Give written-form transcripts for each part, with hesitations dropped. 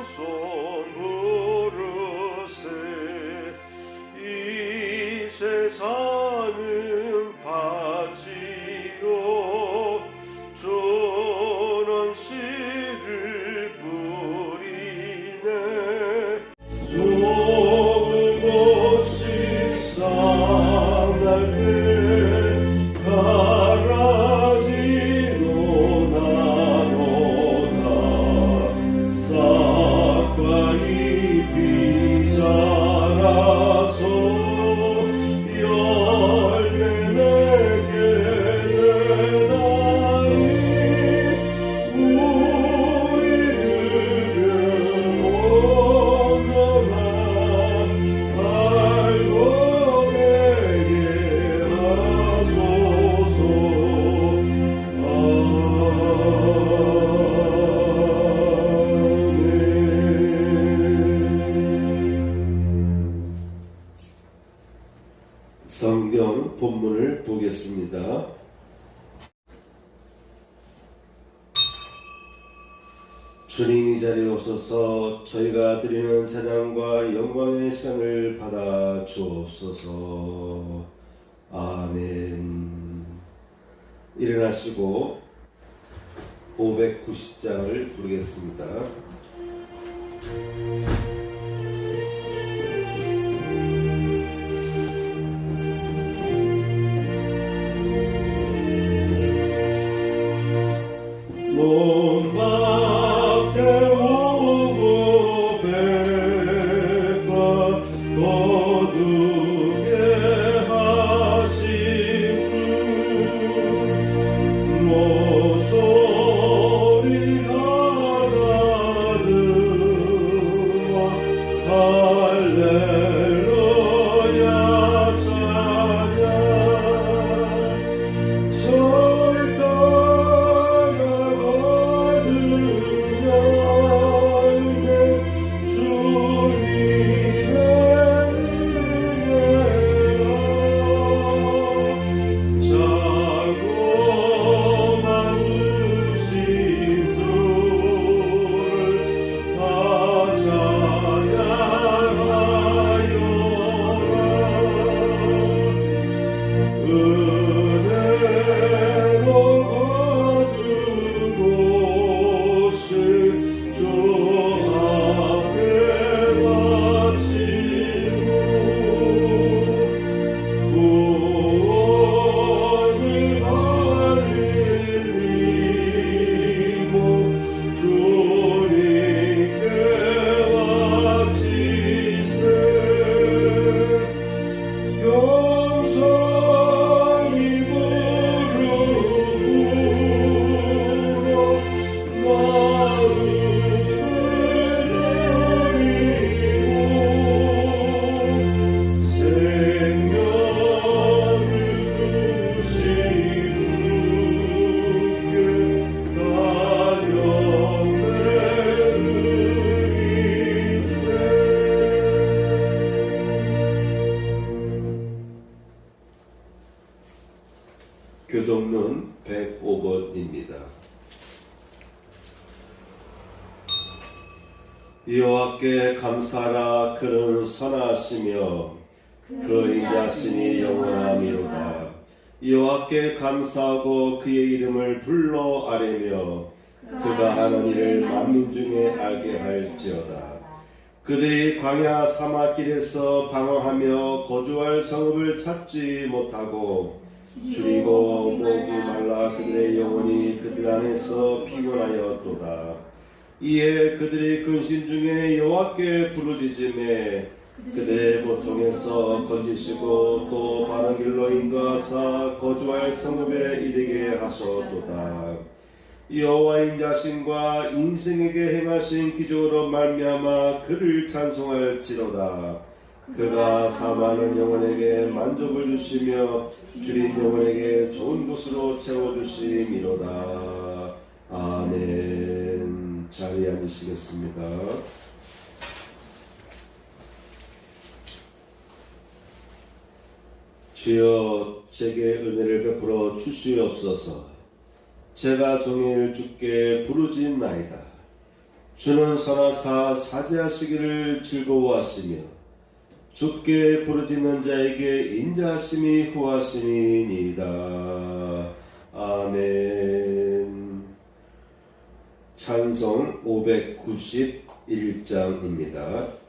손 부르세 이 세상은 바치요 전원 씨를 뿌리네 조금씩 상할 때 가라지로 나노다 싹과 잎이 자라서 열매 맺게 되나니 우리를 온전한 발견하게 하소서. 성경 본문을 보겠습니다. 주님 이 자리에 오셔서 저희가 드리는 찬양과 영광의 시간을 받아 주옵소서. 아멘. 일어나시고 590장을 부르겠습니다. 몸 밖에 오고 배가 거두게 하신 주 목소리가 나들와 할렐루야 찬양 교동론 105번입니다. 여호와께 감사하라. 그는 선하시며 그 인자심이 영원함이로다. 여호와께 감사하고 그의 이름을 불러 아뢰며 그가 하는 일을 만민 중에 알게 할지어다. 그들이 광야 사막길에서 방황하며 거주할 성읍을 찾지 못하고 줄이고 목이 말라 그들의 영혼이 그들 안에서 피곤하였도다. 이에 그들이 근심 중에 여호와께 부르짖음에 그들의 고통에서 건지시고 또 바른 길로 인도하사 거주할 성읍에 이르게 하셨도다. 여호와의 인자심과 인생에게 행하신 기적으로 말미암아 그를 찬송할지로다. 그가 사망하는 영혼에게 만족을 주시며 줄인 영혼에게 좋은 곳으로 채워주심이로다. 아멘. 자리에 앉으시겠습니다. 주여, 제게 은혜를 베풀어 주시옵소서. 제가 종일 주께 부르짖나이다. 주는 선하사 사죄하시기를 즐거워하시며 주께 부르짖는 자에게 인자하심이 후하심이니이다. 아멘. 찬송 591장입니다.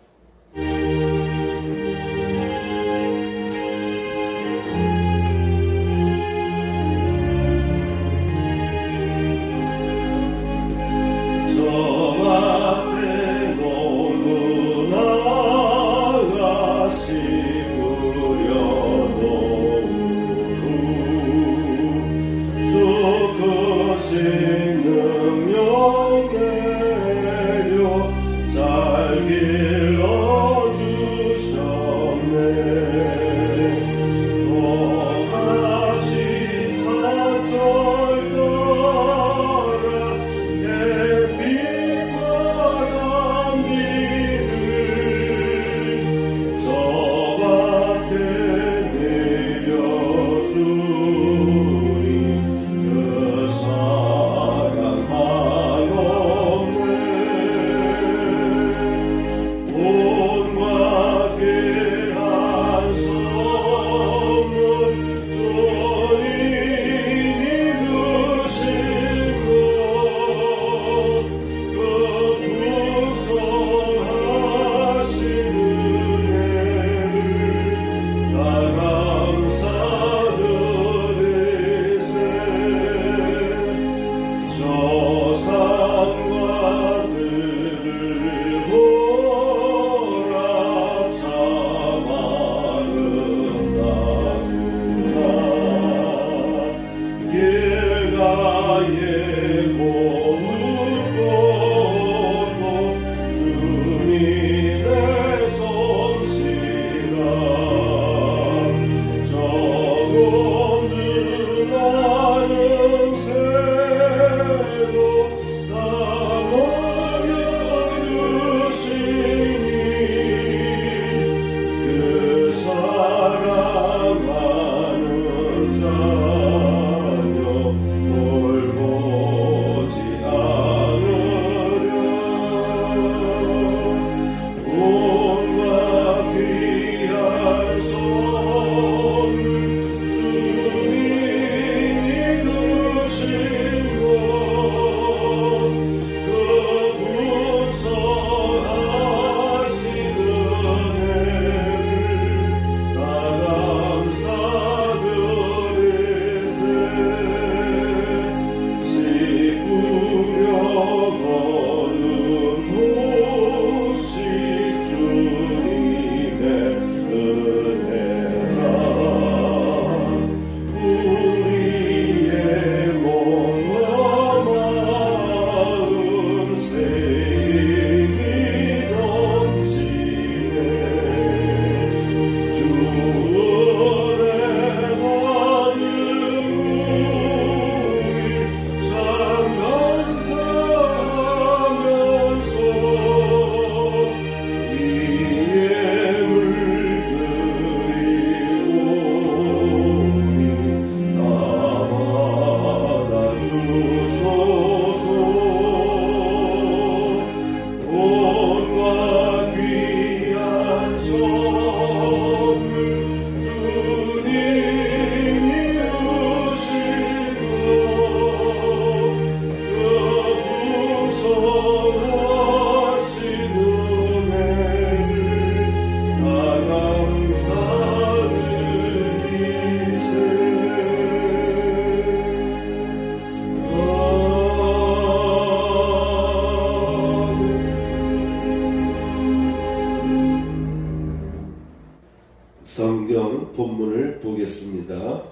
성경 본문을 보겠습니다.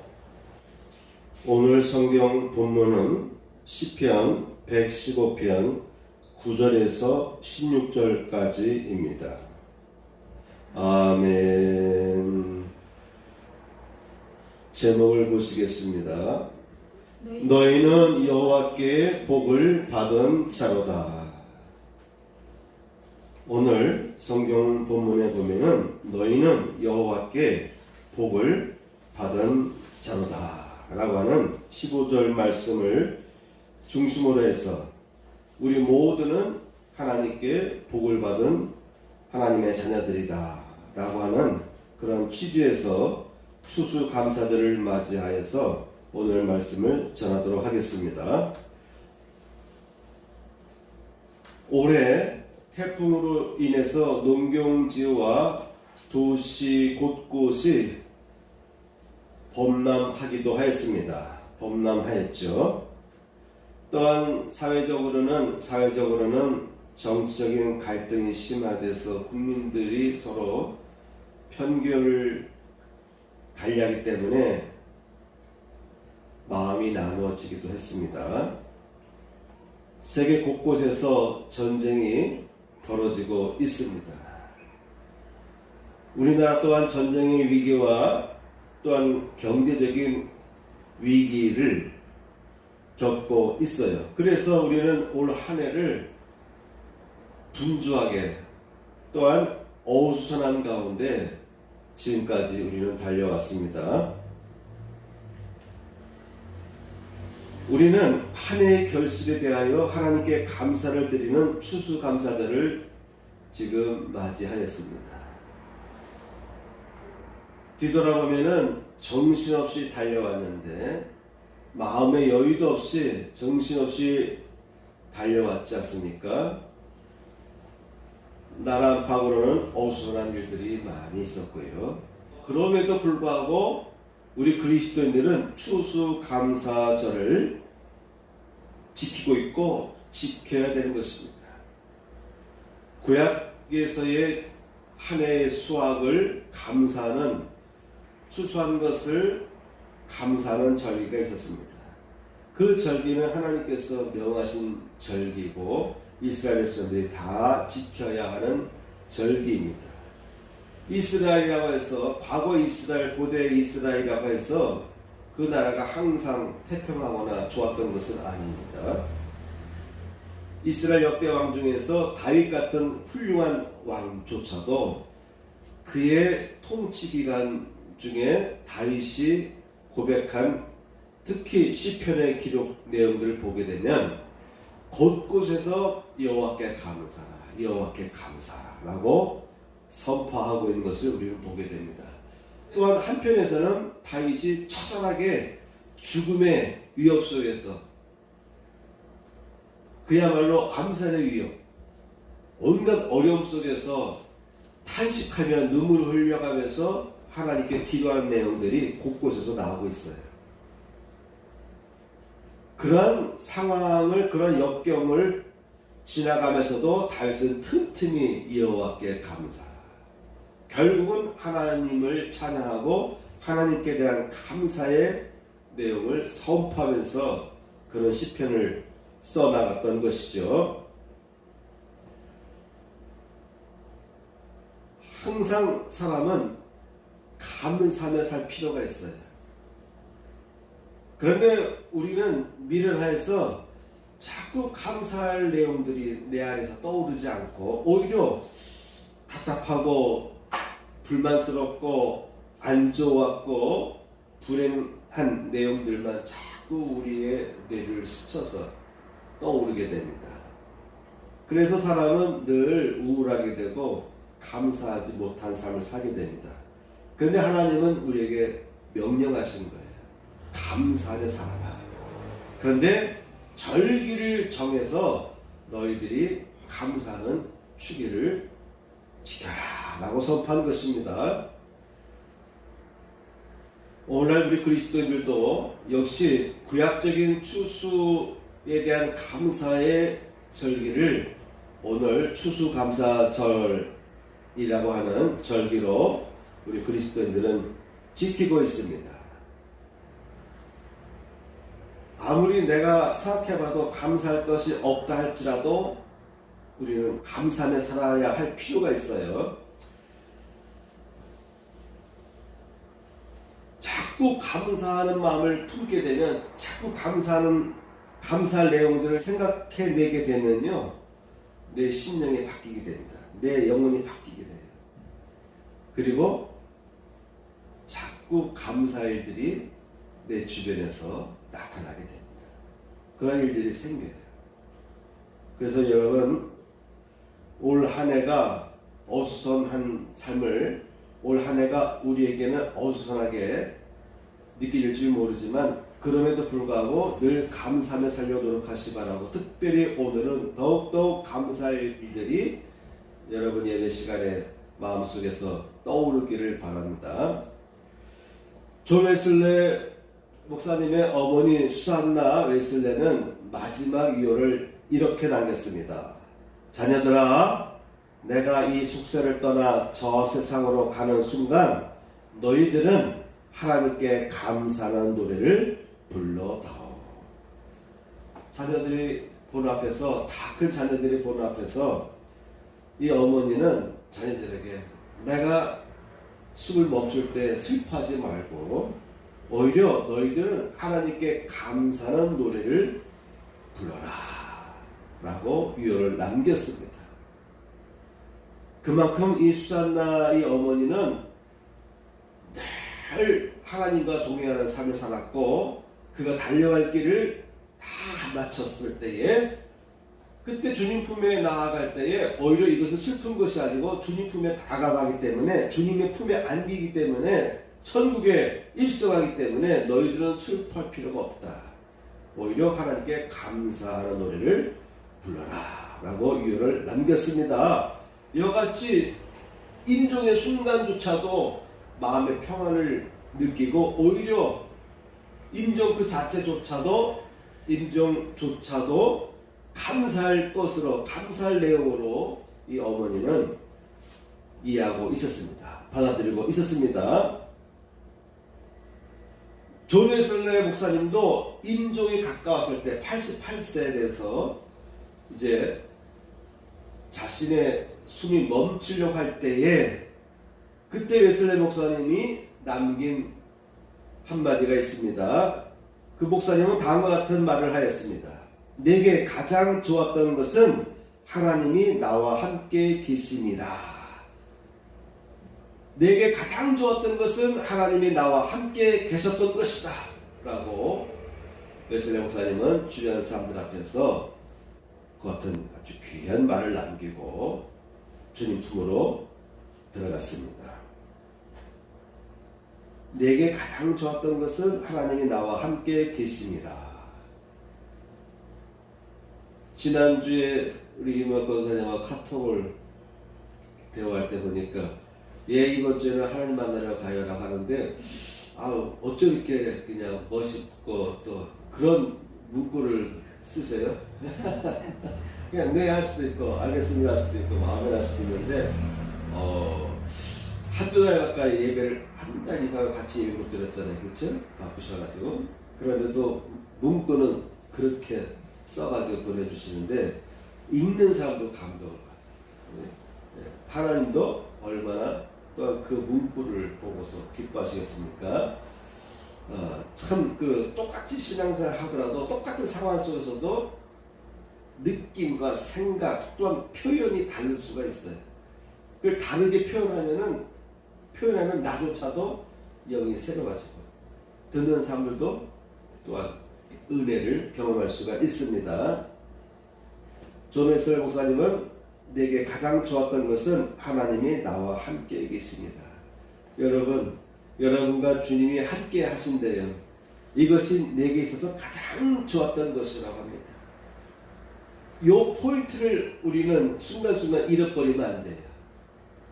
오늘 성경 본문은 시편 115편 9절에서 16절까지입니다. 아멘. 제목을 보시겠습니다. 너희는 여호와께 복을 받은 자로다. 오늘 성경 본문에 보면은 너희는 여호와께 복을 받은 자로다 라고 하는 15절 말씀을 중심으로 해서 우리 모두는 하나님께 복을 받은 하나님의 자녀들이다 라고 하는 그런 취지에서 추수감사절을 맞이하여서 오늘 말씀을 전하도록 하겠습니다. 올해 태풍으로 인해서 농경지와 도시 곳곳이 범람하기도 하였습니다. 범람하였죠. 또한 사회적으로는 정치적인 갈등이 심화돼서 국민들이 서로 편견을 달리하기 때문에 마음이 나누어지기도 했습니다. 세계 곳곳에서 전쟁이 벌어지고 있습니다. 우리나라 또한 전쟁의 위기와 또한 경제적인 위기를 겪고 있어요. 그래서 우리는 올 한 해를 분주하게 또한 어수선한 가운데 지금까지 우리는 달려왔습니다. 우리는 한 해의 결실에 대하여 하나님께 감사를 드리는 추수감사절을 지금 맞이하였습니다. 뒤돌아보면은 정신없이 달려왔는데 마음의 여유도 없이 정신없이 달려왔지 않습니까? 나라 안팎으로는 어수선한 일들이 많이 있었고요. 그럼에도 불구하고 우리 그리스도인들은 추수감사절을 지키고 있고 지켜야 되는 것입니다. 구약에서의 한 해의 수확을 감사하는 추수한 것을 감사하는 절기가 있었습니다. 그 절기는 하나님께서 명하신 절기고 이스라엘 백성들이 다 지켜야 하는 절기입니다. 이스라엘이라고 해서 과거 이스라엘, 고대 이스라엘이라고 해서 그 나라가 항상 태평하거나 좋았던 것은 아닙니다. 이스라엘 역대 왕 중에서 다윗 같은 훌륭한 왕조차도 그의 통치 기간 중에 다윗이 고백한 특히 시편의 기록 내용들을 보게 되면 곳곳에서 여호와께 감사라, 여호와께 감사라고 선포하고 있는 것을 우리는 보게 됩니다. 또한 한편에서는 다윗이 처절하게 죽음의 위협 속에서 그야말로 암살의 위협, 온갖 어려움 속에서 탄식하며 눈물을 흘려가면서 하나님께 기도하는 내용들이 곳곳에서 나오고 있어요. 그런 상황을, 그런 역경을 지나가면서도 다윗은 틈틈이 여호와께 감사. 결국은 하나님을 찬양하고 하나님께 대한 감사의 내용을 선포하면서 그런 시편을 써나갔던 것이죠. 항상 사람은 감사하며 살 필요가 있어요. 그런데 우리는 미련해서 자꾸 감사할 내용들이 내 안에서 떠오르지 않고 오히려 답답하고 불만스럽고 안 좋았고 불행한 내용들만 자꾸 우리의 뇌를 스쳐서 떠오르게 됩니다. 그래서 사람은 늘 우울하게 되고 감사하지 못한 삶을 살게 됩니다. 그런데 하나님은 우리에게 명령하신 거예요. 감사하며 살아라. 그런데 절기를 정해서 너희들이 감사하는 주기를 지켜라 라고 선포한 것입니다. 오늘날 우리 그리스도인들도 역시 구약적인 추수에 대한 감사의 절기를 오늘 추수감사절이라고 하는 절기로 우리 그리스도인들은 지키고 있습니다. 아무리 내가 생각해봐도 감사할 것이 없다 할지라도 우리는 감사하며 살아야 할 필요가 있어요. 자꾸 감사하는 마음을 품게 되면 자꾸 감사할 내용들을 생각해내게 되면요, 내 심령이 바뀌게 됩니다. 내 영혼이 바뀌게 돼요. 그리고 자꾸 감사할 일들이 내 주변에서 나타나게 됩니다. 그런 일들이 생겨요. 그래서 여러분, 올 한 해가 어수선한 삶을, 올 한 해가 우리에게는 어수선하게 느껴질지 모르지만 그럼에도 불구하고 늘 감사하며 살려 노력하시 바라고, 특별히 오늘은 더욱더욱 감사할 일들이 여러분 예배 시간에 마음속에서 떠오르기를 바랍니다. 존 웨슬레 목사님의 어머니 수산나 웨슬레는 마지막 유언을 이렇게 남겼습니다. 자녀들아, 내가 이 숙세를 떠나 저 세상으로 가는 순간 너희들은 하나님께 감사하는 노래를 불러다오. 자녀들이 보는 앞에서, 다 큰 자녀들이 보는 앞에서 이 어머니는 자녀들에게 내가 숨을 멈출 때 슬퍼하지 말고 오히려 너희들은 하나님께 감사하는 노래를 불러라 라고 유언을 남겼습니다. 그만큼 이 수산나 이 어머니는 늘 하나님과 동행하는 삶을 살았고, 그가 달려갈 길을 다 마쳤을 때에, 그때 주님 품에 나아갈 때에 오히려 이것은 슬픈 것이 아니고 주님 품에 다가가기 때문에, 주님의 품에 안기기 때문에, 천국에 입성하기 때문에 너희들은 슬퍼할 필요가 없다. 오히려 하나님께 감사하는 노래를 불러라 라고 유언을 남겼습니다. 이와 같이 임종의 순간조차도 마음의 평안을 느끼고, 오히려 임종 그 자체조차도, 임종조차도 감사할 것으로, 감사할 내용으로 이 어머니는 이해하고 있었습니다. 받아들이고 있었습니다. 존 웨슬레 목사님도 임종이 가까웠을 때 88세에 대해서 이제 자신의 숨이 멈추려고 할 때에, 그때 웨슬레 목사님이 남긴 한마디가 있습니다. 그 목사님은 다음과 같은 말을 하였습니다. 내게 가장 좋았던 것은 하나님이 나와 함께 계심이라. 내게 가장 좋았던 것은 하나님이 나와 함께 계셨던 것이다 라고 웨슬레 목사님은 주변 사람들 앞에서 그 같은 아주 귀한 말을 남기고 주님 품으로 들어갔습니다. 내게 가장 좋았던 것은 하나님이 나와 함께 계심이라. 지난주에 우리 이모 권사님과 카톡을 대화할 때 보니까, 이번 주에는 하나님 만나러 가요라고 하는데, 어쩜 이렇게 그냥 멋있고 또 그런 문구를 쓰세요? 그냥 네 할 수도 있고 알겠습니다 할 수도 있고 아멘 할 수도 있는데, 한두 달 가까이 예배를 한 달 이상 같이 예배 못 드렸잖아요. 그렇죠? 바쁘셔가지고. 그런데도 문구는 그렇게 써가지고 보내주시는데, 읽는 사람도 감동을 받아요. 하나님도 얼마나 또한 그 문구를 보고서 기뻐하시겠습니까? 참 똑같이 신앙생활 하더라도 똑같은 상황 속에서도 느낌과 생각 또한 표현이 다를 수가 있어요. 그걸 다르게 표현하는 나조차도 영이 새로워지고, 듣는 사람들도 또한 은혜를 경험할 수가 있습니다. 존 웨슬레 목사님은 내게 가장 좋았던 것은 하나님이 나와 함께 계십니다. 여러분과 주님이 함께 하신대요. 이것이 내게 있어서 가장 좋았던 것이라고 합니다. 이 포인트를 우리는 순간순간 잃어버리면 안 돼요.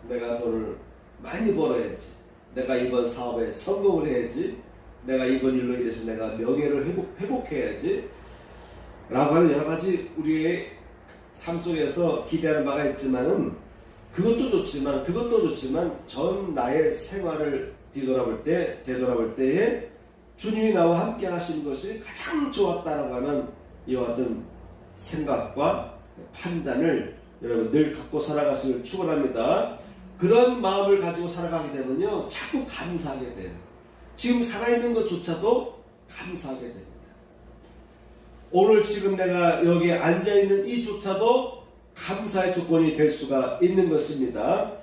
내가 돈을 많이 벌어야지, 내가 이번 사업에 성공을 해야지, 내가 이번 일로 인해서 내가 명예를 회복해야지 라고 하는 여러 가지 우리의 삶 속에서 기대하는 바가 있지만은, 그것도 좋지만 전 나의 생활을 되돌아볼 때에 주님이 나와 함께 하신 것이 가장 좋았다라고 하는 이와 같은 생각과 판단을 여러분 늘 갖고 살아가시길 축원합니다. 그런 마음을 가지고 살아가게 되면요, 자꾸 감사하게 돼요. 지금 살아있는 것조차도 감사하게 됩니다. 오늘 지금 내가 여기에 앉아있는 이조차도 감사의 조건이 될 수가 있는 것입니다.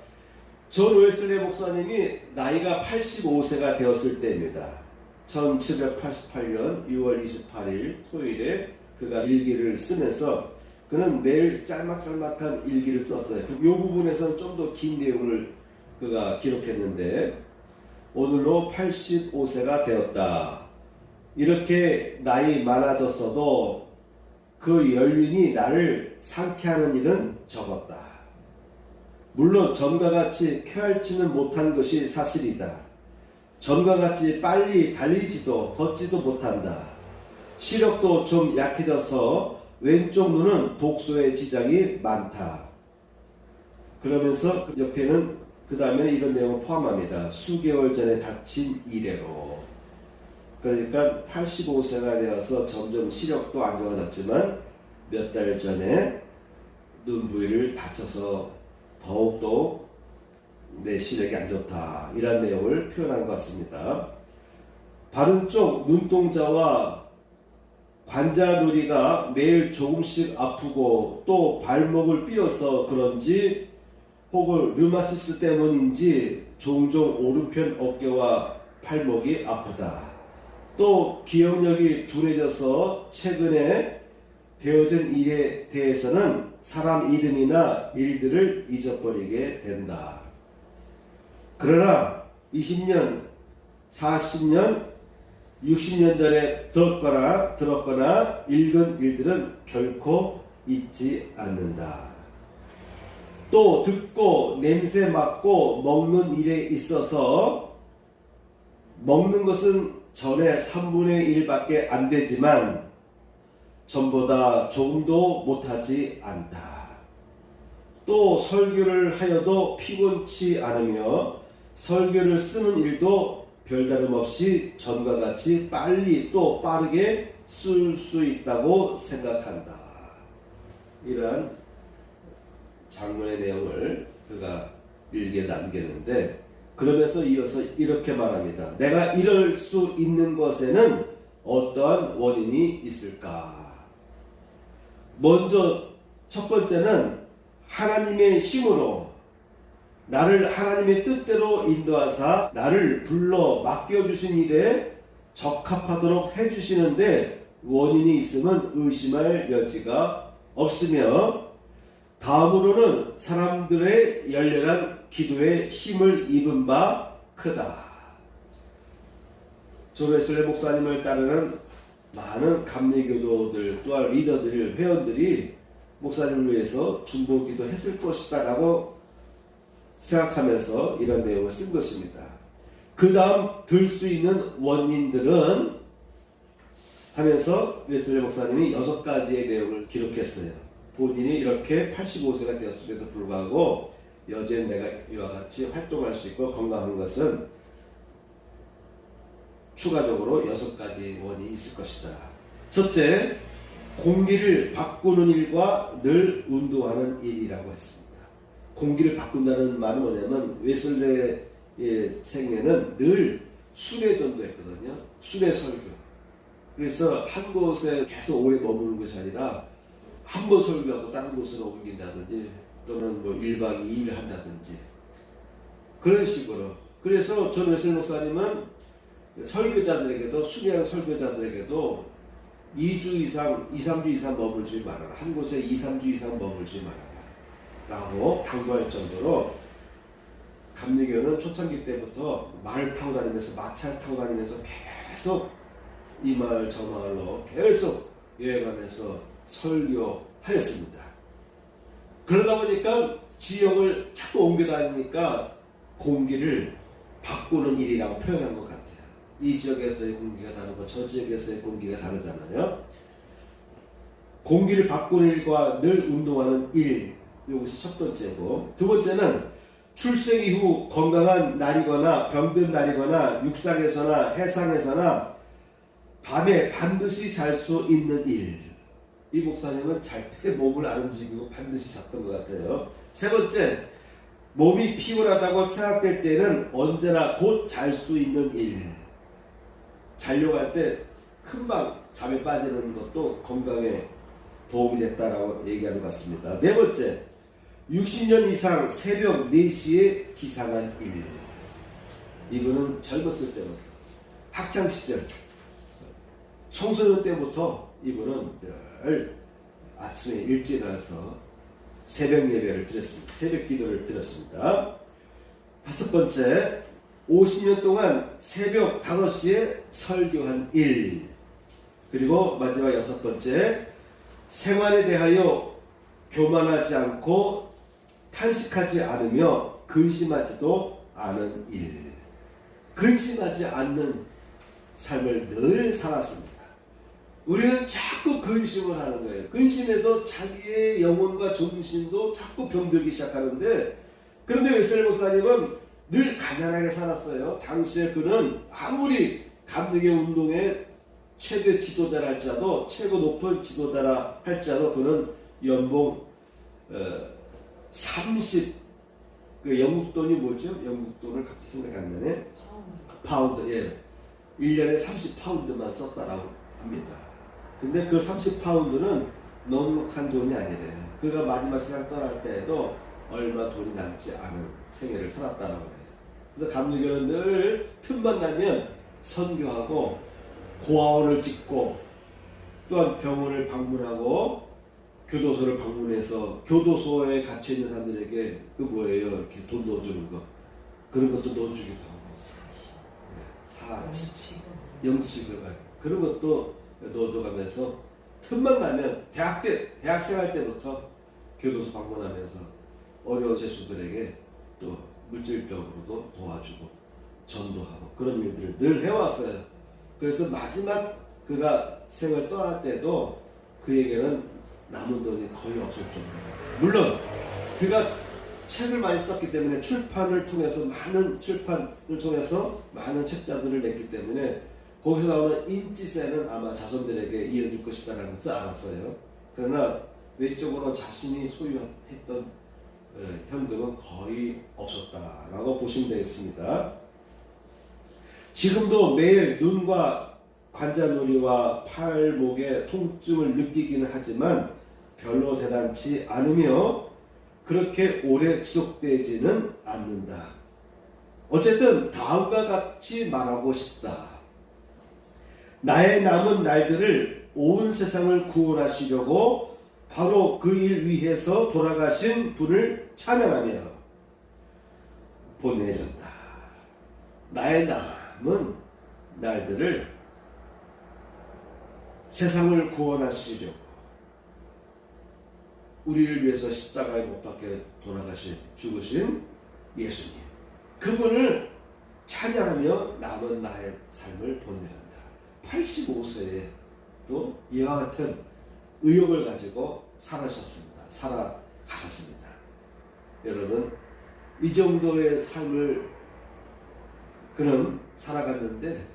존 웨슬레 목사님이 나이가 85세가 되었을 때입니다. 1788년 6월 28일 토요일에 그가 일기를 쓰면서 그는 매일 짤막짤막한 일기를 썼어요. 이 부분에서는 좀 더 긴 내용을 그가 기록했는데, 오늘로 85세가 되었다. 이렇게 나이 많아졌어도 그 연륜이 나를 상쾌하는 일은 적었다. 물론 전과 같이 쾌활치는 못한 것이 사실이다. 전과 같이 빨리 달리지도 걷지도 못한다. 시력도 좀 약해져서 왼쪽 눈은 독소의 지장이 많다. 그러면서 옆에는 그 다음에는 이런 내용을 포함합니다. 수개월 전에 다친 이래로. 그러니까 85세가 되어서 점점 시력도 안 좋아졌지만 몇 달 전에 눈 부위를 다쳐서 더욱더 내 시력이 안 좋다. 이런 내용을 표현한 것 같습니다. 바른 쪽 눈동자와 관자놀이가 매일 조금씩 아프고 또 발목을 삐어서 그런지 혹은 류마티스 때문인지 종종 오른편 어깨와 팔목이 아프다. 또 기억력이 둔해져서 최근에 되어진 일에 대해서는 사람 이름이나 일들을 잊어버리게 된다. 그러나 20년, 40년, 60년 전에 들었거나 읽은 일들은 결코 잊지 않는다. 또 듣고 냄새 맡고 먹는 일에 있어서 먹는 것은 전에 3분의 1밖에 안 되지만 전보다 조금도 못하지 않다. 또 설교를 하여도 피곤치 않으며 설교를 쓰는 일도 별다름 없이 전과 같이 빨리 또 빠르게 쓸 수 있다고 생각한다. 이러한 장문의 내용을 그가 일기에 남겼는데, 그러면서 이어서 이렇게 말합니다. 내가 이럴 수 있는 것에는 어떠한 원인이 있을까? 먼저 첫 번째는 하나님의 힘으로 나를 하나님의 뜻대로 인도하사 나를 불러 맡겨주신 일에 적합하도록 해주시는데 원인이 있으면 의심할 여지가 없으며, 다음으로는 사람들의 열렬한 기도에 힘을 입은 바 크다. 존 웨슬리 목사님을 따르는 많은 감리교도들 또한 리더들, 회원들이 목사님을 위해서 중보기도 했을 것이다 라고 생각하면서 이런 내용을 쓴 것입니다. 그 다음 들 수 있는 원인들은 하면서 웨슬리 목사님이 6가지의 내용을 기록했어요. 본인이 이렇게 85세가 되었음에도 불구하고 여전히 내가 이와 같이 활동할 수 있고 건강한 것은 추가적으로 6가지 원인이 있을 것이다. 첫째, 공기를 바꾸는 일과 늘 운동하는 일이라고 했습니다. 공기를 바꾼다는 말은 뭐냐면 웨슬레의 생애는 늘 순회 전도했거든요. 순회 설교. 그래서 한 곳에 계속 오래 머무는 것이 아니라 한 번 설교하고 다른 곳으로 옮긴다든지 또는 뭐 1박 2일 한다든지 그런 식으로. 그래서 존 웨슬리 목사님은 설교자들에게도, 순회하는 설교자들에게도 2주 이상, 2, 3주 이상 머물지 말아라. 한 곳에 2, 3주 이상 머물지 말아라 라고 당부할 정도로, 감리교는 초창기 때부터 말을 타고 다니면서, 마차를 타고 다니면서 계속 이 마을 저 마을로 계속 여행하면서 설교하였습니다. 그러다 보니까 지역을 자꾸 옮겨 다니니까 공기를 바꾸는 일이라고 표현한 것 같아요. 이 지역에서의 공기가 다르고 저 지역에서의 공기가 다르잖아요. 공기를 바꾸는 일과 늘 운동하는 일, 이것이 첫 번째고, 두 번째는 출생 이후 건강한 날이거나 병든 날이거나 육상에서나 해상에서나 밤에 반드시 잘 수 있는 일. 이 목사님은 잘 때 몸을 안 움직이고 반드시 잤던 것 같아요. 세 번째, 몸이 피곤하다고 생각될 때는 언제나 곧 잘 수 있는 일. 자려고 할 때 금방 잠에 빠지는 것도 건강에 도움이 됐다라고 얘기하는 것 같습니다. 네 번째, 60년 이상 새벽 4시에 기상한 일. 이분은 젊었을 때부터, 학창시절, 청소년 때부터 이분은 늘 아침에 일찍 일어나서 새벽 예배를 드렸습니다. 새벽 기도를 드렸습니다. 다섯 번째, 50년 동안 새벽 5시에 설교한 일. 그리고 마지막 여섯 번째, 생활에 대하여 교만하지 않고 탄식하지 않으며 근심하지도 않은 일. 근심하지 않는 삶을 늘 살았습니다. 우리는 자꾸 근심을 하는 거예요. 근심해서 자기의 영혼과 정신도 자꾸 병들기 시작하는데, 그런데 웨슬리 목사님은 늘 가난하게 살았어요. 당시에 그는 아무리 감리교 운동의 최대 지도자라 할지라도, 최고 높은 지도자라 할지라도 그는 연봉 30, 그 영국 돈이 뭐죠? 영국 돈을 갑자기 생각이 안 나네. 파운드, 예. 1년에 30파운드만 썼다라고 합니다. 근데 그 30파운드는 넉넉한 돈이 아니래요. 그가 마지막 세상 떠날 때에도 얼마 돈이 남지 않은 생애를 살았다라고 해요. 그래서 감리교는 늘 틈만 나면 선교하고 고아원을 짓고, 또한 병원을 방문하고 교도소를 방문해서 교도소에 갇혀있는 사람들에게 그 뭐예요? 이렇게 돈 넣어주는 거, 그런 것도 넣어주기도 하고, 영치금 그런 것도 넣어줘가면서 틈만 나면 대학생활 때부터 교도소 방문하면서 어려운 죄수들에게 또 물질적으로도 도와주고 전도하고 그런 일들을 늘 해왔어요. 그래서 마지막 그가 생을 떠날 때도 그에게는 남은 돈이 거의 없을 정도예요. 물론 그가 책을 많이 썼기 때문에 출판을 통해서 많은 책자들을 냈기 때문에 거기서 나오는 인지세는 아마 자손들에게 이어질 것이다라는 것을 알았어요. 그러나 외적으로 자신이 소유했던 현금은 거의 없었다라고 보시면 되겠습니다. 지금도 매일 눈과 관자놀이와 팔목의 통증을 느끼기는 하지만 별로 대단치 않으며 그렇게 오래 지속되지는 않는다. 어쨌든 다음과 같이 말하고 싶다. 나의 남은 날들을 온 세상을 구원하시려고 바로 그 일 위해서 돌아가신 분을 찬양하며 보내련다. 나의 남은 날들을 세상을 구원하시려고 우리를 위해서 십자가에 못 박혀 죽으신 예수님, 그분을 찬양하며 남은 나의 삶을 보내란다. 85세에 또 이와 같은 의욕을 가지고 살아가셨습니다. 여러분, 이 정도의 삶을 그는 살아갔는데,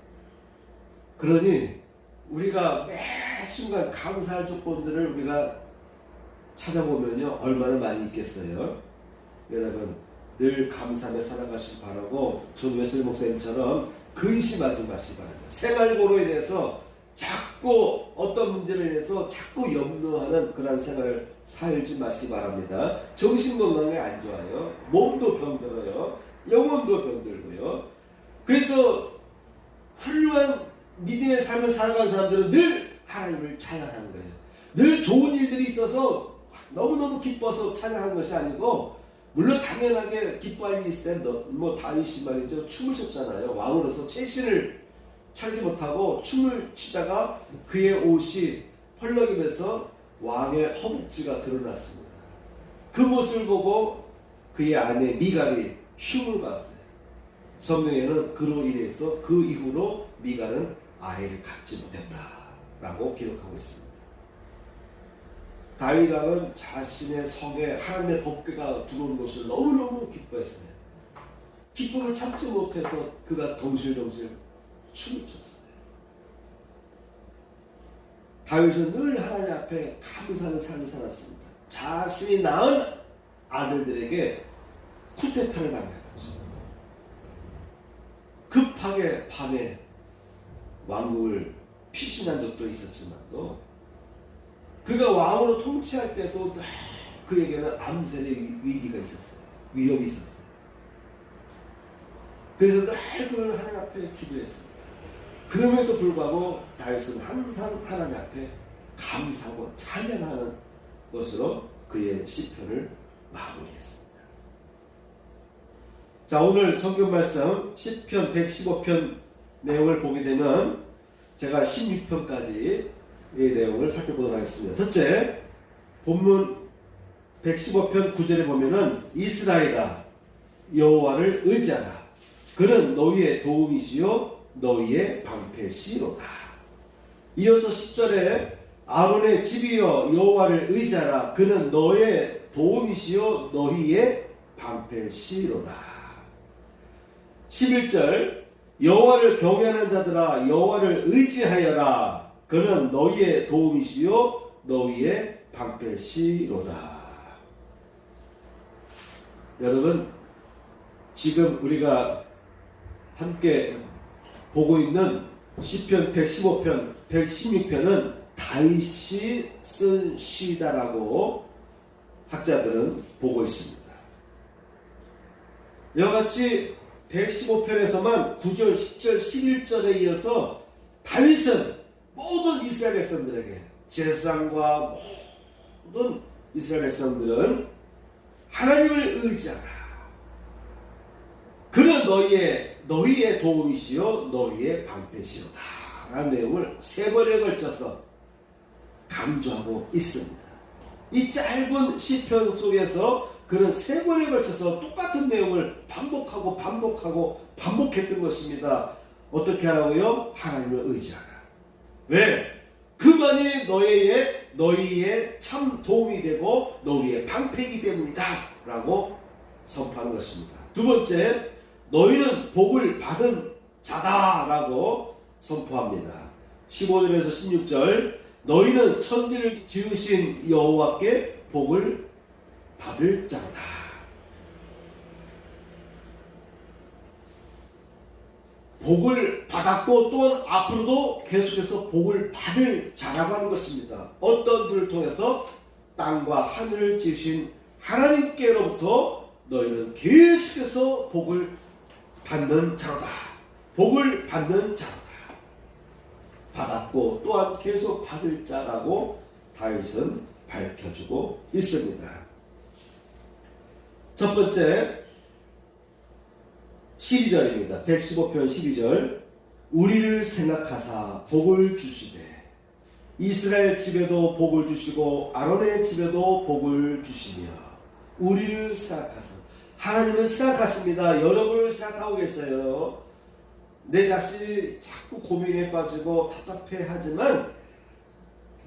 그러니 우리가 매 순간 감사할 조건들을 우리가 찾아보면요, 얼마나 많이 있겠어요. 여러분, 늘 감사하며 살아가시기 바라고, 존 웨슬리 목사님처럼 근심하지 마시기 바랍니다. 생활고로 인해서 자꾸 어떤 문제로 인해서 자꾸 염려하는 그런 생활을 살지 마시기 바랍니다. 정신건강에 안 좋아요. 몸도 병들어요. 영혼도 병들고요. 그래서 훌륭한 믿음의 삶을 살아가는 사람들은 늘 하나님을 찬양하는 거예요. 늘 좋은 일들이 있어서 너무너무 기뻐서 찬양하는 것이 아니고, 물론 당연하게 기뻐할 일이 있을 때 뭐 다윗이 말이죠, 춤을 췄잖아요. 왕으로서 채신을 차리지 못하고 춤을 추다가 그의 옷이 펄럭이면서 왕의 허벅지가 드러났습니다. 그 모습을 보고 그의 아내 미갈이 흉을 봤어요. 성경에는 그로 인해서 그 이후로 미갈은 아이를 갖지 못했다라고 기록하고 있습니다. 다윗 왕은 자신의 성에 하나님의 법궤가 들어온 것을 너무너무 기뻐했어요. 기쁨을 참지 못해서 그가 덩실덩실 춤을 췄어요. 다윗은 늘 하나님 앞에 감사하는 삶을 살았습니다. 자신이 낳은 아들들에게 쿠데타를 당해가지고 급하게 밤에 왕국을 피신한 적도 있었지만도, 그가 왕으로 통치할 때도 그에게는 암살의 위기가 있었어요. 위협이 있었어요. 그래서 늘 그는 하나님 앞에 기도했습니다. 그럼에도 불구하고 다윗은 항상 하나님 앞에 감사하고 찬양하는 것으로 그의 시편을 마무리했습니다. 자, 오늘 성경 말씀 시편 115편 내용을 보게 되면 제가 16편까지 이 내용을 살펴보도록 하겠습니다. 첫째, 본문 115편 9절에 보면은 이스라엘아 여호와를 의지하라. 그는 너희의 도움이시요 너희의 방패시로다. 이어서 10절에 아론의 집이여 여호와를 의지하라. 그는 너의 도움이시요 너희의 방패시로다. 11절 여호와를 경외하는 자들아 여호와를 의지하여라. 그는 너희의 도움이시요 너희의 방패시로다. 여러분, 지금 우리가 함께 보고 있는 시편 115편, 116편은 다윗이 쓴 시다라고 학자들은 보고 있습니다. 이와 같이 115편에서만 9절, 10절, 11절에 이어서 다윗은 모든 이스라엘 백성들에게 제사장과 모든 이스라엘 백성들은 하나님을 의지하라. 그는 너희의 도움이시요 너희의 방패시로다 라는 내용을 세 번에 걸쳐서 강조하고 있습니다. 이 짧은 시편 속에서 그는 세 번에 걸쳐서 똑같은 내용을 반복했던 것입니다. 어떻게 하라고요? 하나님을 의지하라. 왜? 그만이 너희의 참 도움이 되고 너희의 방패이기 때문이다 라고 선포하는 것입니다. 두 번째, 너희는 복을 받은 자다 라고 선포합니다. 15절에서 16절 너희는 천지를 지으신 여호와께 복을 받을 자다. 복을 받았고 또한 앞으로도 계속해서 복을 받을 자라고 하는 것입니다. 어떤 분을 통해서? 땅과 하늘을 지으신 하나님께로부터 너희는 계속해서 복을 받는 자로다. 복을 받는 자로다. 받았고 또한 계속 받을 자라고 다윗은 밝혀주고 있습니다. 첫 번째 12절입니다. 115편 12절 우리를 생각하사 복을 주시되 이스라엘 집에도 복을 주시고 아론의 집에도 복을 주시며 우리를 생각하사 하나님을 생각하십니다. 여러분을 생각하고 계세요. 내 자신이 자꾸 고민에 빠지고 답답해하지만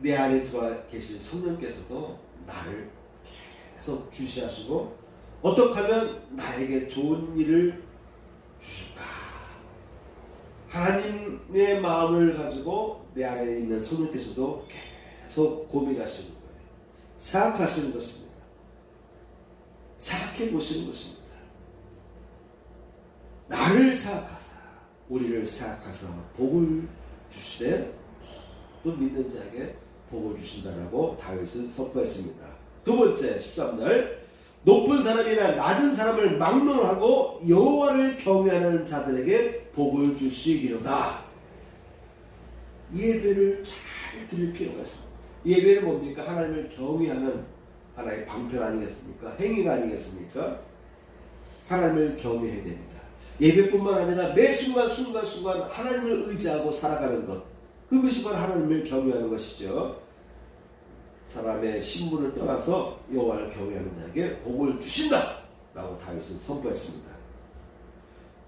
내 안에 들어와 계신 성령께서도 나를 계속 주시하시고 어떻게 하면 나에게 좋은 일을 주실까? 하나님의 마음을 가지고 내 안에 있는 성령께서도 계속 고민하시는 거예요. 생각하시는 것입니다. 생각해 보시는 것입니다. 나를 생각하사 우리를 생각하사 복을 주시되 또 믿는 자에게 복을 주신다라고 다윗은 선포했습니다. 두 번째 13절 높은 사람이나 낮은 사람을 막론하고 여호와를 경외하는 자들에게 복을 주시기로다. 예배를 잘 드릴 필요가 있습니다. 예배는 뭡니까? 하나님을 경외하는 하나의 방편 아니겠습니까? 행위가 아니겠습니까? 하나님을 경외해야 됩니다. 예배뿐만 아니라 매 순간순간 하나님을 의지하고 살아가는 것, 그것이 바로 하나님을 경외하는 것이죠. 사람의 신분을 떠나서 여호와를 경외하는 자에게 복을 주신다 라고 다윗은 선포했습니다.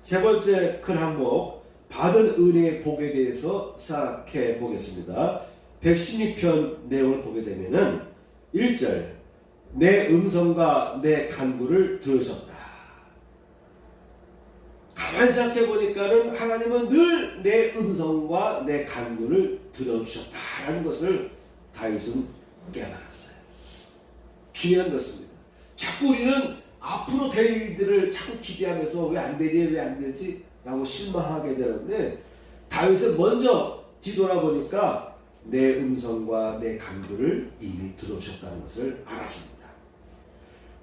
세 번째 큰 항목 받은 은혜의 복에 대해서 생각해 보겠습니다. 116편 내용을 보게 되면은 1절 내 음성과 내 간구를 들으셨다. 가만히 생각해 보니까는 하나님은 늘 내 음성과 내 간구를 들어주셨다라는 것을 다윗은 깨달았어요. 중요한 것입니다. 자꾸 우리는 앞으로 될 일들을 자꾸 기대하면서 왜 안 되지 왜 안 되지 라고 실망하게 되는데 다윗은 먼저 뒤돌아보니까 내 음성과 내 간구를 이미 들어주셨다는 것을 알았습니다.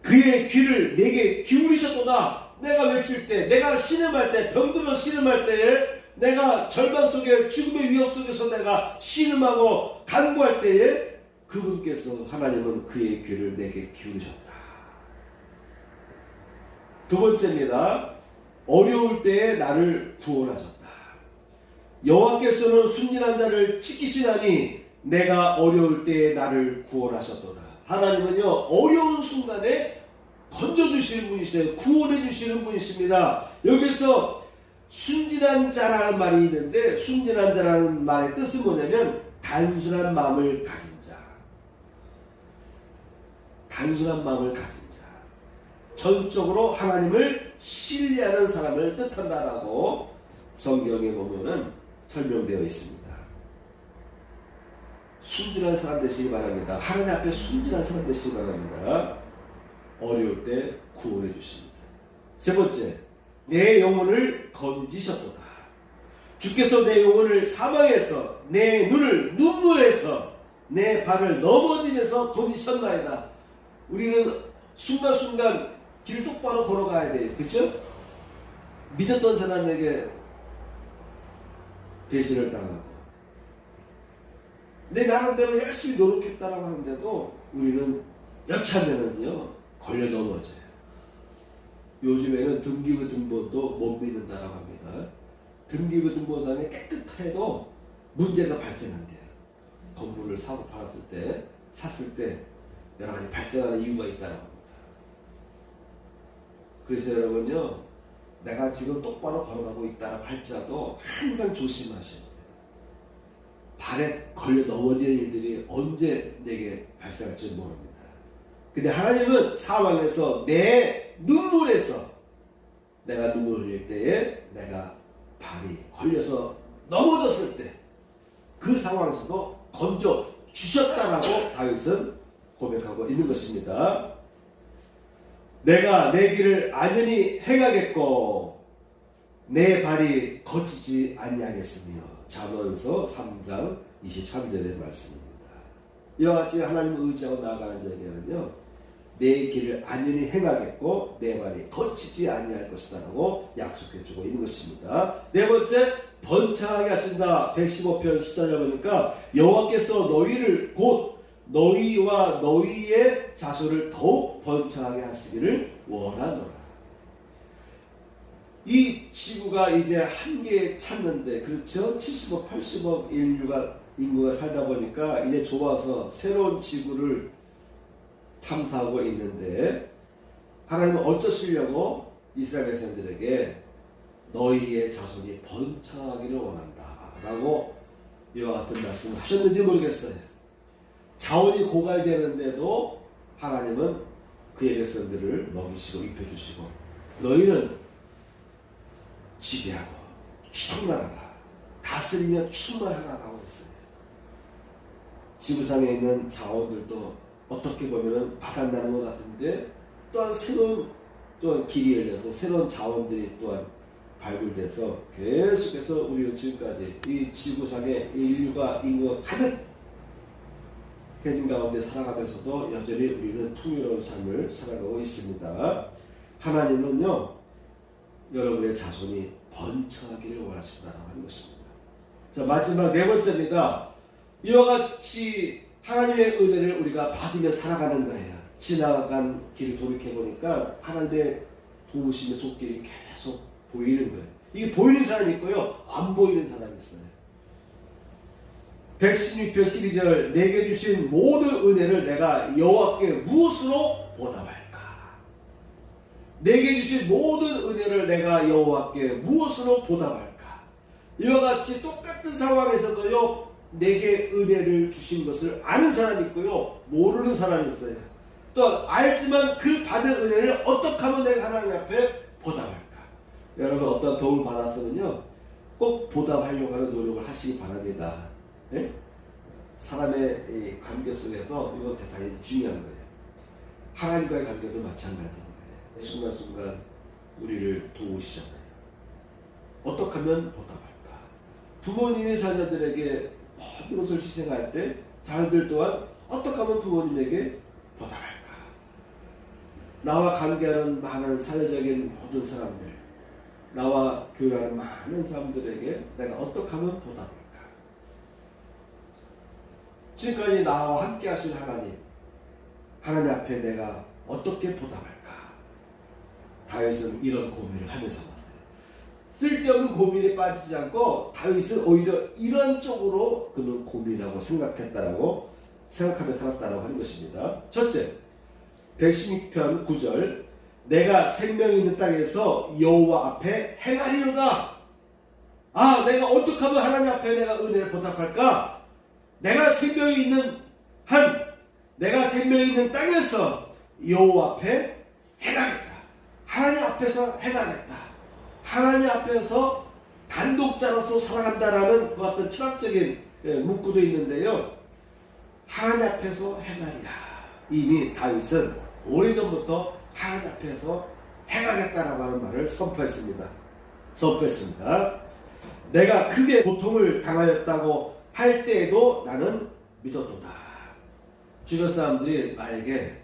그의 귀를 내게 기울이셨도다. 내가 외칠 때, 내가 신음할 때, 병들어 신음할 때에, 내가 절망 속에 죽음의 위협 속에서 내가 신음하고 간구할 때에 그분께서 하나님은 그의 귀를 내게 기울이셨다. 두 번째입니다. 어려울 때에 나를 구원하셨다. 여호와께서는 순진한 자를 지키시나니 내가 어려울 때에 나를 구원하셨도다. 하나님은요, 어려운 순간에 건져주시는 분이세요. 구원해주시는 분이십니다. 여기서 순진한 자라는 말이 있는데, 순진한 자라는 말의 뜻은 뭐냐면 단순한 마음을 가진 자. 단순한 마음을 가진 자. 전적으로 하나님을 신뢰하는 사람을 뜻한다라고 성경에 보면은 설명되어 있습니다. 순진한 사람 되시기 바랍니다. 하나님 앞에 순진한 사람 되시기 바랍니다. 어려울 때 구원해 주십니다. 세 번째, 내 영혼을 건지셨도다. 주께서 내 영혼을 사망에서, 내 눈을 눈물에서, 내 발을 넘어지면서 건지셨나이다. 우리는 순간순간 길 똑바로 걸어가야 돼요. 그렇죠? 믿었던 사람에게 배신을 당하고 내 나름대로 열심히 노력했다라고 하는데도 우리는 여차하면은요 걸려 넘어져요. 요즘에는 등기부 등본도 못 믿는다라고 합니다. 등기부 등본상에 깨끗해도 문제가 발생한대요. 건물을 사고 팔았을 때, 샀을 때 여러 가지 발생하는 이유가 있다라고 합니다. 그래서 여러분요, 내가 지금 똑바로 걸어가고 있다라고 할지라도 항상 조심하셔야 돼요. 발에 걸려 넘어지는 일들이 언제 내게 발생할지 모릅니다. 근데 하나님은 사망에서, 내 눈물에서, 내가 눈물 흘릴 때에 내가 발이 걸려서 넘어졌을 때 그 상황에서도 건져 주셨다라고 다윗은 고백하고 있는 것입니다. 내가 내 길을 안연히 행하겠고 내 발이 거치지 아니하겠으며. 잠언서 3장 23절의 말씀입니다. 이와 같이 하나님을 의지하고 나아가는 자에게는요, 내 길을 안연히 행하겠고 내 발이 거치지 아니할 것이다 라고 약속해주고 있는 것입니다. 네 번째, 번창하게 하신다. 115편 14절 보니까 여호와께서 너희를 곧 너희와 너희의 자손을 더욱 번창하게 하시기를 원하노라. 이 지구가 이제 한계에 찼는데, 그렇죠? 70억, 80억 인구가 살다 보니까 이제 좁아서 새로운 지구를 탐사하고 있는데, 하나님은 어쩌시려고 이스라엘 백성들에게 너희의 자손이 번창하기를 원한다 라고 이와 같은 말씀을 하셨는지 모르겠어요. 자원이 고갈되는데도 하나님은 그의 백성들을 먹이시고 입혀주시고, 너희는 지배하고 충만하라, 다스리며 충만하라고 했어요. 지구상에 있는 자원들도 어떻게 보면 바닥나는 것 같은데, 또한 새로운 길이 열려서 새로운 자원들이 또한 발굴돼서 계속해서 우리는 지금까지 이 지구상에 인류가 인구가 가득해진 가운데 살아가면서도 여전히 우리는 풍요로운 삶을 살아가고 있습니다. 하나님은요, 여러분의 자손이 번창하기를 원하신다고 하는 것입니다. 자, 마지막 네 번째입니다. 이와 같이 하나님의 은혜를 우리가 받으며 살아가는 거예요. 지나간 길을 돌이켜보니까 하나님의 도우심의 손길이 계속 보이는 거예요. 이게 보이는 사람이 있고요, 안 보이는 사람이 있어요. 116편 12절, 내게 주신 모든 은혜를 내가 여호와께 무엇으로 보답할까? 내게 주신 모든 은혜를 내가 여호와께 무엇으로 보답할까? 이와 같이 똑같은 상황에서도요, 내게 은혜를 주신 것을 아는 사람이 있고요, 모르는 사람이 있어요. 또 알지만 그 받은 은혜를 어떻게 하면 내가 하나님 앞에 보답할까? 여러분, 어떤 도움을 받았으면요, 꼭 보답하려고 하는 노력을 하시기 바랍니다. 예? 사람의 이 관계 속에서 이건 대단히 중요한 거예요. 하나님과의 관계도 마찬가지입니다. 순간순간 우리를 도우시잖아요. 어떻게 하면 보답할까? 부모님이 자녀들에게 모든 것을 희생할 때 자녀들 또한 어떻게 하면 부모님에게 보답할까? 나와 관계하는 많은 사회적인 모든 사람들, 나와 교류하는 많은 사람들에게 내가 어떻게 하면 보답할까? 지금까지 나와 함께 하신 하나님 앞에 내가 어떻게 보답할까? 다윗은 이런 고민을 하면서 왔어요. 쓸데없는 고민에 빠지지 않고 다윗은 오히려 이런 쪽으로 그는 고민하고 생각하며 살았다라고 하는 것입니다. 첫째, 116편 9절, 내가 생명이 있는 땅에서 여호와 앞에 행하리로다. 내가 어떻게 하면 하나님 앞에 내가 은혜를 보답할까? 내가 생명이 있는 땅에서 여호와 앞에 행하겠다. 하나님 앞에서 행하겠다. 하나님 앞에서 단독자로서 살아간다라는 그 어떤 철학적인 문구도 있는데요. 하나님 앞에서 행하리라. 이미 다윗은 오래전부터 하나님 앞에서 행하겠다라고 하는 말을 선포했습니다. 내가 크게 고통을 당하였다고 할 때에도 나는 믿었도다. 주변 사람들이 나에게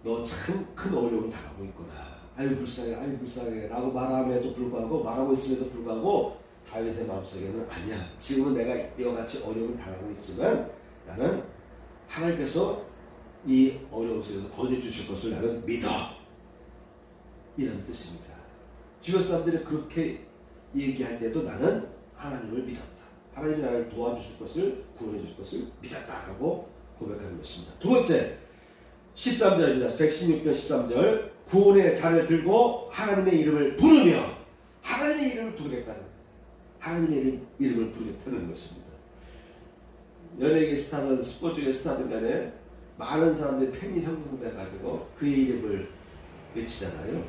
너 참 큰 어려움을 당하고 있구나. 아유 불쌍해 라고 말함에도 불구하고, 말하고 있음에도 불구하고 다윗의 마음속에는 아니야, 지금은 내가 이와 같이 어려움을 당하고 있지만 나는 하나님께서 이 어려움 속에서 건져주실 것을 나는 믿어. 이런 뜻입니다. 주변 사람들이 그렇게 얘기할 때도 나는 하나님을 믿었다. 하나님이 나를 도와주실 것을, 구원해 주실 것을 믿었다라고 고백하는 것입니다. 두 번째, 13절입니다. 116편 13절, 구원의 잔을 들고 하나님의 이름을 부르며, 하나님의 이름을 부르겠다는 거예요. 하나님의 이름을 부르겠다는 것입니다. 연예계 스타든 스포츠계 스타든 간에 많은 사람들이 팬이 형성돼가지고 그의 이름을 외치잖아요.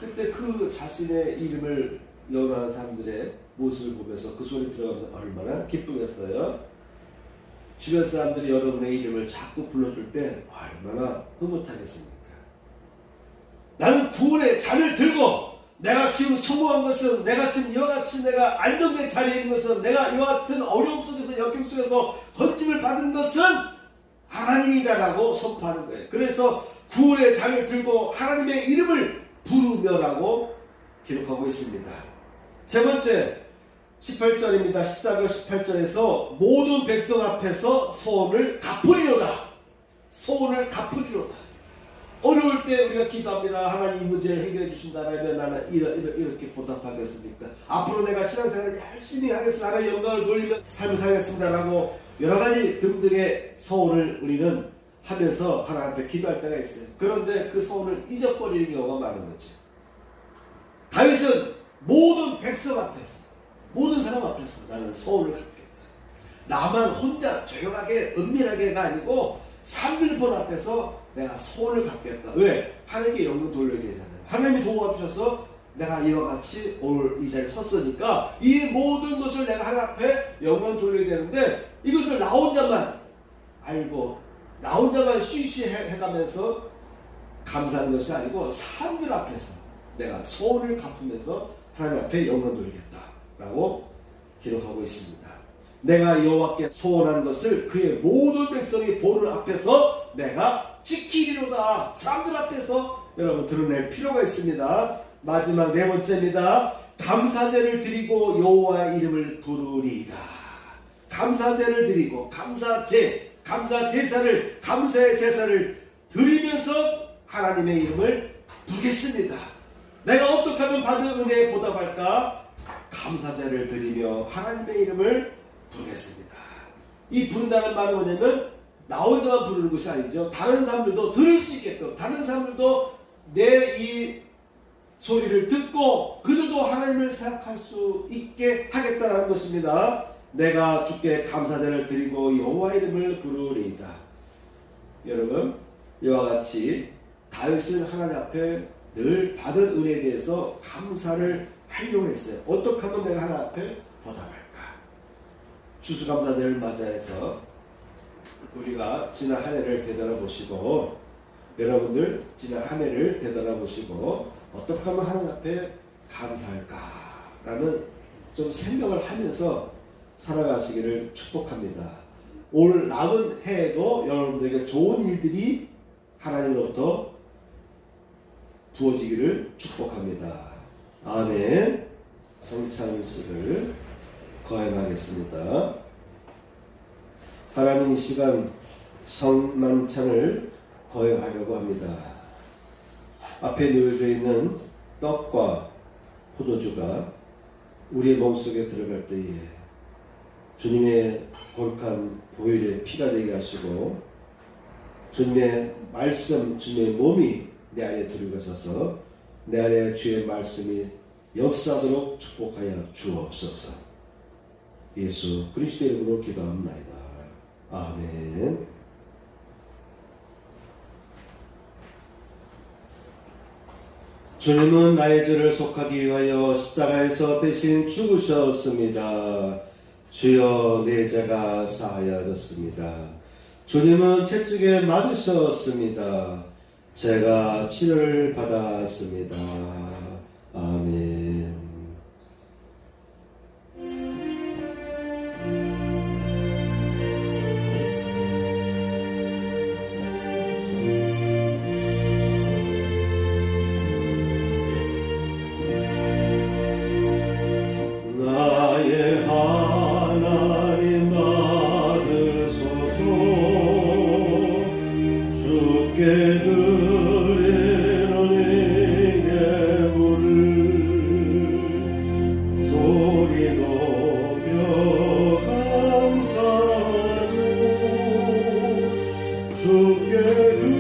그때 그 자신의 이름을 연호하는 사람들의 모습을 보면서 그 소리 들어가면서 얼마나 기쁘겠어요. 주변 사람들이 여러분의 이름을 자꾸 불러줄 때 얼마나 흐뭇하겠습니까? 나는 구원의 잔을 들고, 내가 지금 성공한 것은, 내가 지금 이와 같이 내가 안정된 자리에 있는 것은, 내가 이와 같은 어려움 속에서, 역경 속에서 건짐을 받은 것은 하나님이다라고 선포하는 거예요. 그래서 구원의 잔을 들고 하나님의 이름을 부르며라고 기록하고 있습니다. 세 번째, 18절입니다. 14절 18절에서 모든 백성 앞에서 소원을 갚으리로다. 소원을 갚으리로다. 어려울 때 우리가 기도합니다. 하나님 이 문제를 해결해 주신다라면 나는 이렇게 보답하겠습니까? 앞으로 내가 신앙생활을 열심히 하겠습니다. 하나님 영광을 돌리며 삶을 살겠습니다라고 여러 가지 등등의 소원을 우리는 하면서 하나님 앞에 기도할 때가 있어요. 그런데 그 소원을 잊어버리는 경우가 많은 거죠. 다윗은 모든 백성 앞에서, 모든 사람 앞에서 나는 소원을 갖겠다. 나만 혼자 조용하게 은밀하게가 아니고 사람들 본 앞에서 내가 소원을 갖겠다. 왜? 하나님께 영광 돌려야 되잖아요. 하나님이 도와주셔서 내가 이와 같이 오늘 이 자리에 섰으니까 이 모든 것을 내가 하나님 앞에 영광 돌려야 되는데, 이것을 나 혼자만 알고 나 혼자만 쉬쉬해가면서 감사하는 것이 아니고 사람들 앞에서 내가 소원을 갚으면서 하나님 앞에 영광 돌리겠다라고 기록하고 있습니다. 내가 여호와께 소원한 것을 그의 모든 백성이 보는 앞에서 내가 지키리로다. 사람들 앞에서 여러분 드러낼 필요가 있습니다. 마지막 네 번째입니다. 감사제를 드리고 여호와의 이름을 부르리이다. 감사제를 드리고 감사제사를, 감사의 제사를 드리면서 하나님의 이름을 부르겠습니다. 내가 어떻게 하면 받은 은혜에 보답할까? 감사제를 드리며 하나님의 이름을 부르겠습니다. 이 부른다는 말은 뭐냐면 나 혼자만 부르는 것이 아니죠. 다른 사람들도 들을 수 있게끔, 다른 사람들도 내 이 소리를 듣고 그들도 하나님을 생각할 수 있게 하겠다는 것입니다. 내가 주께 감사제를 드리고 여호와 이름을 부르리이다. 여러분, 이와 같이 다윗은 하나님 앞에 늘 받은 은혜에 대해서 감사를 하려고 했어요. 어떻게 하면 내가 하나님 앞에 보답할까? 추수감사절을 맞이해서 우리가 지난 한 해를 되돌아보시고, 여러분들 지난 한 해를 되돌아보시고 어떻게 하면 하나님 앞에 감사할까라는 좀 생각을 하면서 살아가시기를 축복합니다. 올 남은 해에도 여러분들에게 좋은 일들이 하나님으로부터 부어지기를 축복합니다. 아멘. 성찬식을 거행하겠습니다. 하나님 이 시간 성만찬을 거행하려고 합니다. 앞에 놓여져 있는 떡과 포도주가 우리의 몸속에 들어갈 때에 주님의 거룩한 보혈의 피가 되게 하시고 주님의 말씀, 주님의 몸이 내 안에 들어가셔서 내 안에 주의 말씀이 역사하도록 축복하여 주옵소서. 예수 그리스도 이름으로 기도합나이다. 아멘. 주님은 나의 죄를 속하기 위하여 십자가에서 대신 죽으셨습니다. 주여 내 죄가 사하여졌습니다. 주님은 채찍에 맞으셨습니다. 제가 치료를 받았습니다. 아멘. 나의 하나님 받으소서. 주께 드리는 이 예물을 소리 높여 감사로 주께 드리네.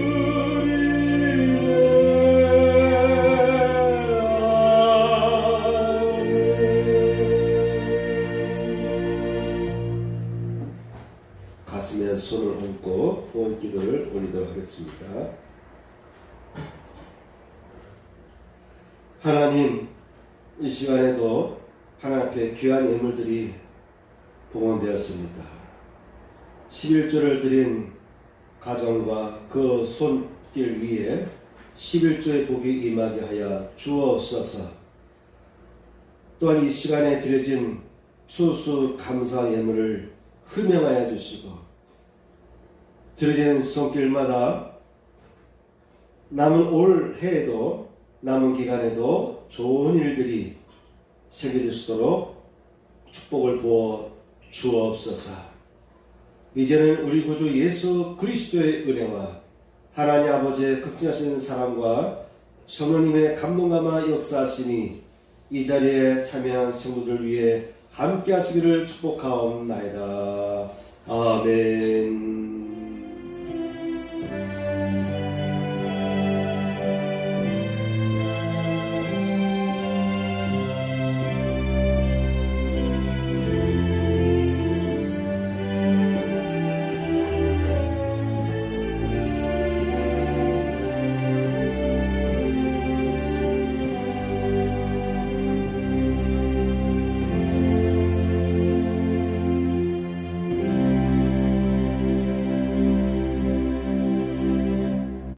가슴에 손을 얹고 구원 기도를 올리도록 하겠습니다. 하나님, 이 시간에도 하나님 앞에 귀한 예물들이 봉헌되었습니다. 11조를 드린 가정과 그 손길 위에 11조의 복이 임하게 하여 주옵소서. 또한 이 시간에 드려진 추수 감사 예물을 흠명하여 주시고 드려진 손길마다 남은 올 해에도 남은 기간에도 좋은 일들이 생길 수 있도록 축복을 부어 주옵소서. 이제는 우리 구주 예수 그리스도의 은혜와 하나님 아버지의 극진하신 사랑과 성령님의 감동감화 역사하심이 이 자리에 참여한 성도들 위해 함께 하시기를 축복하옵나이다. 아멘.